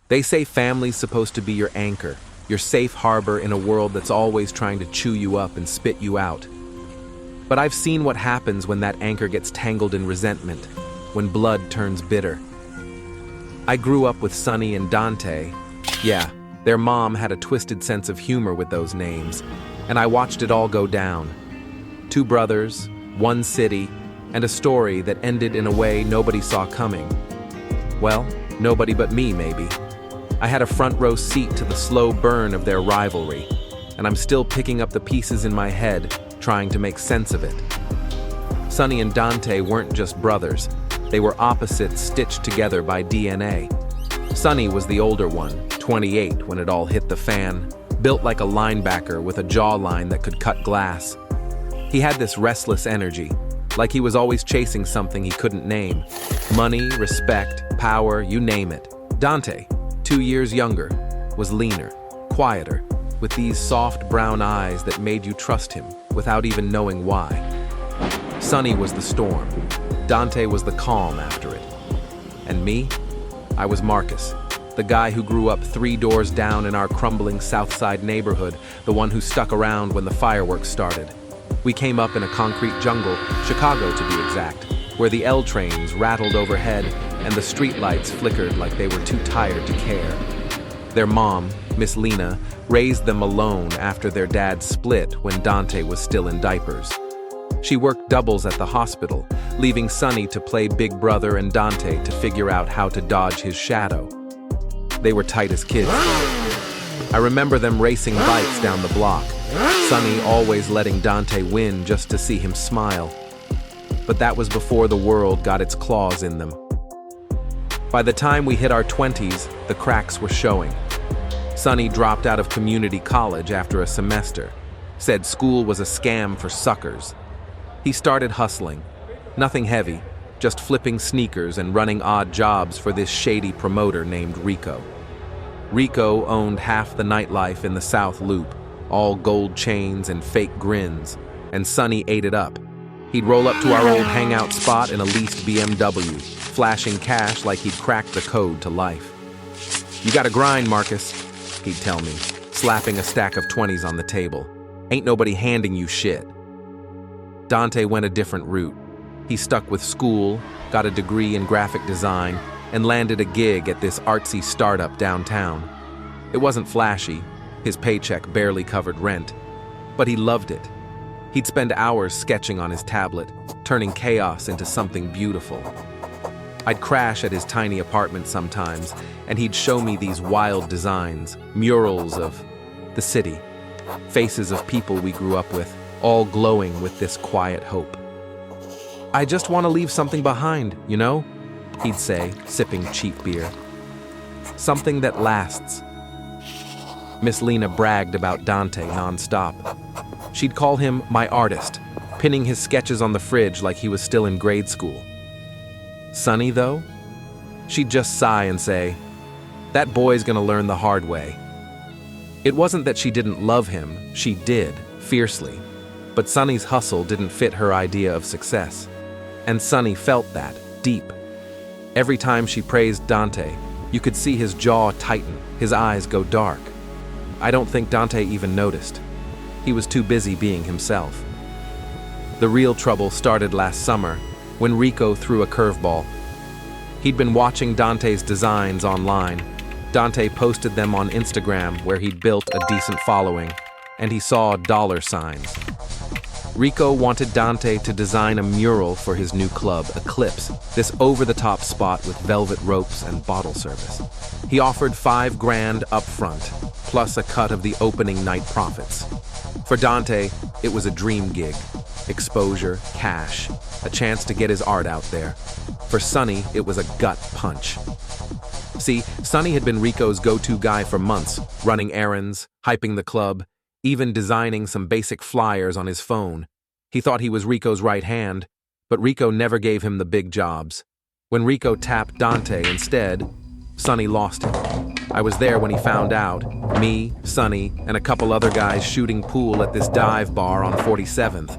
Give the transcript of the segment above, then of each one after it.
They say family's supposed to be your anchor, your safe harbor in a world that's always trying to chew you up and spit you out. But I've seen what happens when that anchor gets tangled in resentment, when blood turns bitter. I grew up with Sonny and Dante. Yeah, their mom had a twisted sense of humor with those names, and I watched it all go down. Two brothers, one city, and a story that ended in a way nobody saw coming. Well, nobody but me, maybe. I had a front row seat to the slow burn of their rivalry, and I'm still picking up the pieces in my head, trying to make sense of it. Sonny and Dante weren't just brothers. They were opposites stitched together by DNA. Sonny was the older one, 28 when it all hit the fan, built like a linebacker with a jawline that could cut glass. He had this restless energy, like he was always chasing something he couldn't name. Money, respect, power, you name it. Dante, 2 years younger, was leaner, quieter, with these soft brown eyes that made you trust him without even knowing why. Sonny was the storm. Dante was the calm after it. And me? I was Marcus, the guy who grew up 3 doors down in our crumbling South Side neighborhood, the one who stuck around when the fireworks started. We came up in a concrete jungle, Chicago to be exact, where the L trains rattled overhead and the streetlights flickered like they were too tired to care. Their mom, Miss Lena, raised them alone after their dad split when Dante was still in diapers. She worked doubles at the hospital, leaving Sonny to play big brother and Dante to figure out how to dodge his shadow. They were tight as kids. I remember them racing bikes down the block, Sonny always letting Dante win just to see him smile. But that was before the world got its claws in them. By the time we hit our 20s, the cracks were showing. Sonny dropped out of community college after a semester, said school was a scam for suckers. He started hustling. Nothing heavy, just flipping sneakers and running odd jobs for this shady promoter named Rico. Rico owned half the nightlife in the South Loop, all gold chains and fake grins, and Sonny ate it up. He'd roll up to our old hangout spot in a leased BMW, flashing cash like he'd cracked the code to life. "You gotta grind, Marcus," he'd tell me, slapping a stack of 20s on the table. "Ain't nobody handing you shit." Dante went a different route. He stuck with school, got a degree in graphic design, and landed a gig at this artsy startup downtown. It wasn't flashy, his paycheck barely covered rent, but he loved it. He'd spend hours sketching on his tablet, turning chaos into something beautiful. I'd crash at his tiny apartment sometimes, and he'd show me these wild designs, murals of the city, faces of people we grew up with, all glowing with this quiet hope. "I just want to leave something behind, you know?" he'd say, sipping cheap beer. "Something that lasts." Miss Lena bragged about Dante nonstop. She'd call him my artist, pinning his sketches on the fridge like he was still in grade school. Sonny, though? She'd just sigh and say, "That boy's gonna learn the hard way." It wasn't that she didn't love him, she did, fiercely. But Sonny's hustle didn't fit her idea of success. And Sonny felt that, deep. Every time she praised Dante, you could see his jaw tighten, his eyes go dark. I don't think Dante even noticed. He was too busy being himself. The real trouble started last summer, when Rico threw a curveball. He'd been watching Dante's designs online. Dante posted them on Instagram, where he'd built a decent following, and he saw dollar signs. Rico wanted Dante to design a mural for his new club, Eclipse, this over-the-top spot with velvet ropes and bottle service. He offered $5,000 up front, plus a cut of the opening night profits. For Dante, it was a dream gig. Exposure, cash, a chance to get his art out there. For Sonny, it was a gut punch. See, Sonny had been Rico's go-to guy for months, running errands, hyping the club, even designing some basic flyers on his phone. He thought he was Rico's right hand, but Rico never gave him the big jobs. When Rico tapped Dante instead, Sonny lost him. I was there when he found out. Me, Sonny, and a couple other guys shooting pool at this dive bar on 47th.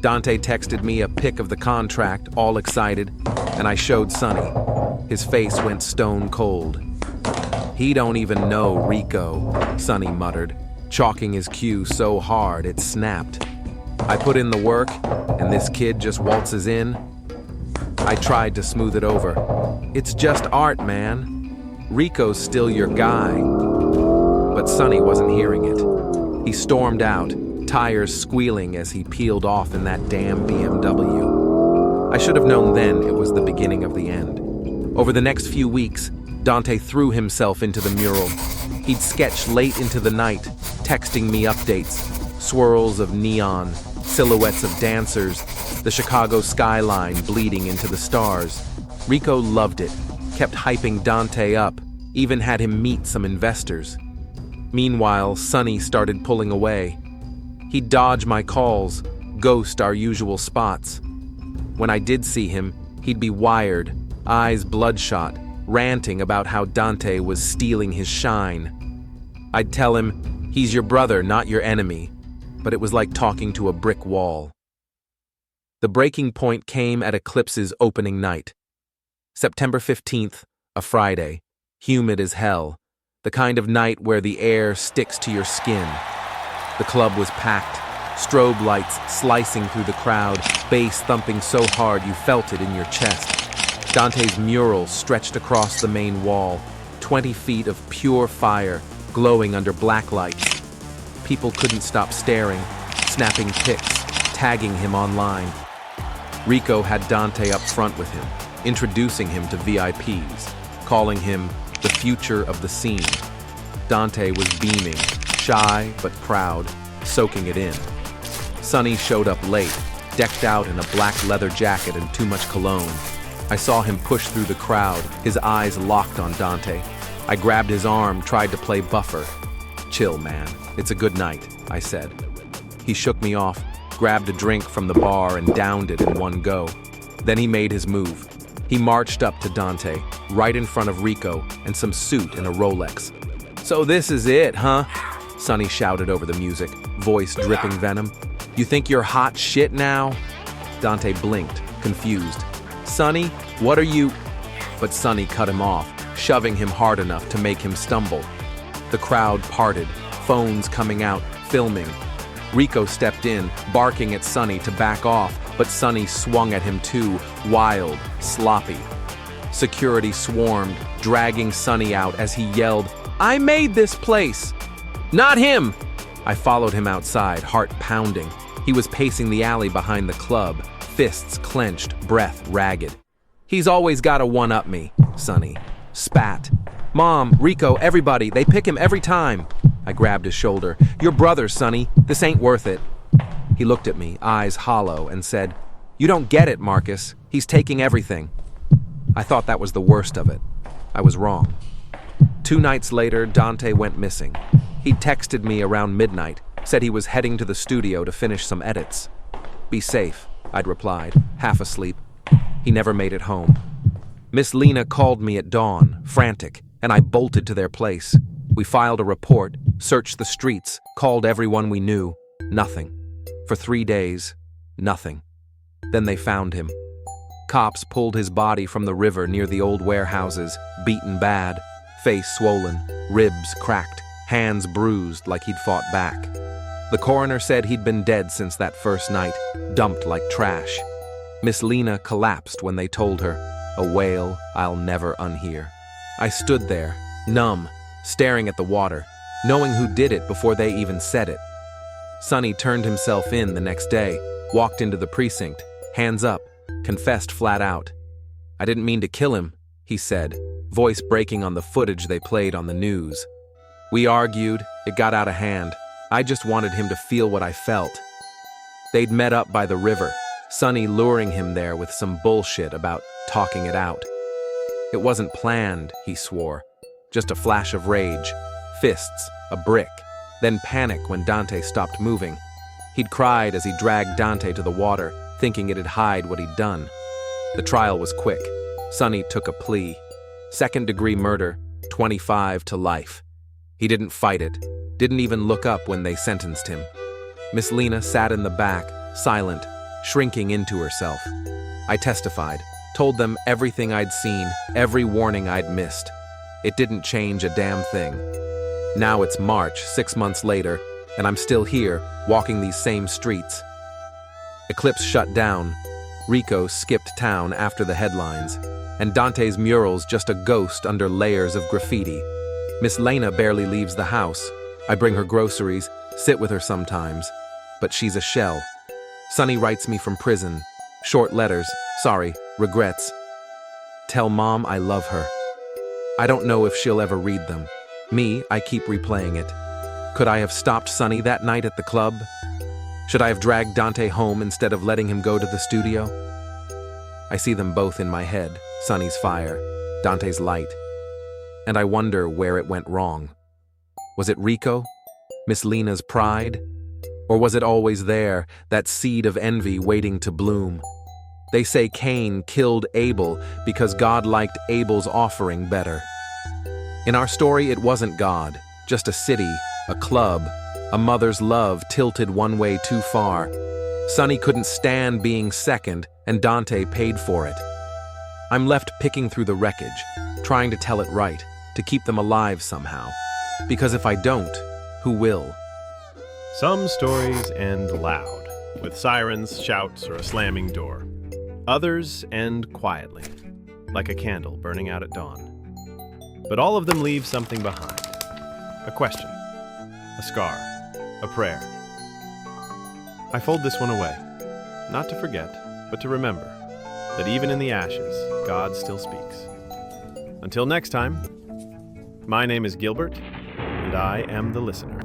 Dante texted me a pic of the contract, all excited, and I showed Sonny. His face went stone cold. He don't even know Rico, Sonny muttered, chalking his cue so hard it snapped. I put in the work, and this kid just waltzes in. I tried to smooth it over. It's just art, man. Rico's still your guy. But Sonny wasn't hearing it. He stormed out, tires squealing as he peeled off in that damn BMW. I should have known then it was the beginning of the end. Over the next few weeks, Dante threw himself into the mural. He'd sketch late into the night, texting me updates, swirls of neon, silhouettes of dancers, the Chicago skyline bleeding into the stars. Rico loved it, kept hyping Dante up, even had him meet some investors. Meanwhile, Sonny started pulling away. He'd dodge my calls, ghost our usual spots. When I did see him, he'd be wired, eyes bloodshot, ranting about how Dante was stealing his shine. I'd tell him, he's your brother, not your enemy, but it was like talking to a brick wall. The breaking point came at Eclipse's opening night. September 15th, a Friday, humid as hell, the kind of night where the air sticks to your skin. The club was packed, strobe lights slicing through the crowd, bass thumping so hard you felt it in your chest. Dante's mural stretched across the main wall, 20 feet of pure fire, glowing under black lights. People couldn't stop staring, snapping pics, tagging him online. Rico had Dante up front with him, introducing him to VIPs, calling him the future of the scene. Dante was beaming, shy but proud, soaking it in. Sonny showed up late, decked out in a black leather jacket and too much cologne. I saw him push through the crowd, his eyes locked on Dante. I grabbed his arm, tried to play buffer. Chill, man. It's a good night, I said. He shook me off, grabbed a drink from the bar and downed it in one go. Then he made his move. He marched up to Dante, right in front of Rico and some suit and a Rolex. So this is it, huh? Sonny shouted over the music, voice dripping venom. You think you're hot shit now? Dante blinked, confused. Sonny, what are you? But Sonny cut him off, shoving him hard enough to make him stumble. The crowd parted, phones coming out, filming. Rico stepped in, barking at Sonny to back off, but Sonny swung at him too, wild, sloppy. Security swarmed, dragging Sonny out as he yelled, I made this place! Not him! I followed him outside, heart pounding. He was pacing the alley behind the club, fists clenched, breath ragged. He's always got to one-up me, Sonny. Spat. Mom, Rico, everybody, they pick him every time. I grabbed his shoulder. Your brother, Sonny. This ain't worth it. He looked at me, eyes hollow, and said, You don't get it, Marcus. He's taking everything. I thought that was the worst of it. I was wrong. 2 nights later, Dante went missing. He texted me around midnight, said he was heading to the studio to finish some edits. Be safe, I'd replied, half asleep. He never made it home. Miss Lena called me at dawn, frantic, and I bolted to their place. We filed a report, searched the streets, called everyone we knew. Nothing. For 3 days, nothing. Then they found him. Cops pulled his body from the river near the old warehouses, beaten bad, face swollen, ribs cracked, hands bruised like he'd fought back. The coroner said he'd been dead since that first night, dumped like trash. Miss Lena collapsed when they told her, a wail I'll never unhear. I stood there, numb, staring at the water, knowing who did it before they even said it. Sonny turned himself in the next day, walked into the precinct, hands up, confessed flat out. I didn't mean to kill him, he said, voice breaking on the footage they played on the news. We argued, it got out of hand. I just wanted him to feel what I felt. They'd met up by the river, Sonny luring him there with some bullshit about talking it out. It wasn't planned, he swore. Just a flash of rage, fists, a brick, then panic when Dante stopped moving. He'd cried as he dragged Dante to the water, thinking it'd hide what he'd done. The trial was quick. Sonny took a plea. 2nd-degree murder, 25 to life. He didn't fight it, didn't even look up when they sentenced him. Miss Lena sat in the back, silent, shrinking into herself. I testified, told them everything I'd seen, every warning I'd missed. It didn't change a damn thing. Now it's March, 6 months later, and I'm still here, walking these same streets. Eclipse shut down, Rico skipped town after the headlines, and Dante's mural's just a ghost under layers of graffiti. Miss Lena barely leaves the house. I bring her groceries, sit with her sometimes, but she's a shell. Sunny writes me from prison, short letters, sorry, regrets. Tell Mom I love her. I don't know if she'll ever read them. Me, I keep replaying it. Could I have stopped Sunny that night at the club? Should I have dragged Dante home instead of letting him go to the studio? I see them both in my head, Sunny's fire, Dante's light. And I wonder where it went wrong. Was it Rico? Miss Lena's pride? Or was it always there, that seed of envy waiting to bloom? They say Cain killed Abel because God liked Abel's offering better. In our story, it wasn't God, just a city, a club, a mother's love tilted one way too far. Sunny couldn't stand being second, and Dante paid for it. I'm left picking through the wreckage, trying to tell it right, to keep them alive somehow. Because if I don't, who will? Some stories end loud, with sirens, shouts, or a slamming door. Others end quietly, like a candle burning out at dawn. But all of them leave something behind. A question, a scar, a prayer. I fold this one away, not to forget, but to remember that even in the ashes, God still speaks. Until next time, my name is Gilbert, and I am the listener.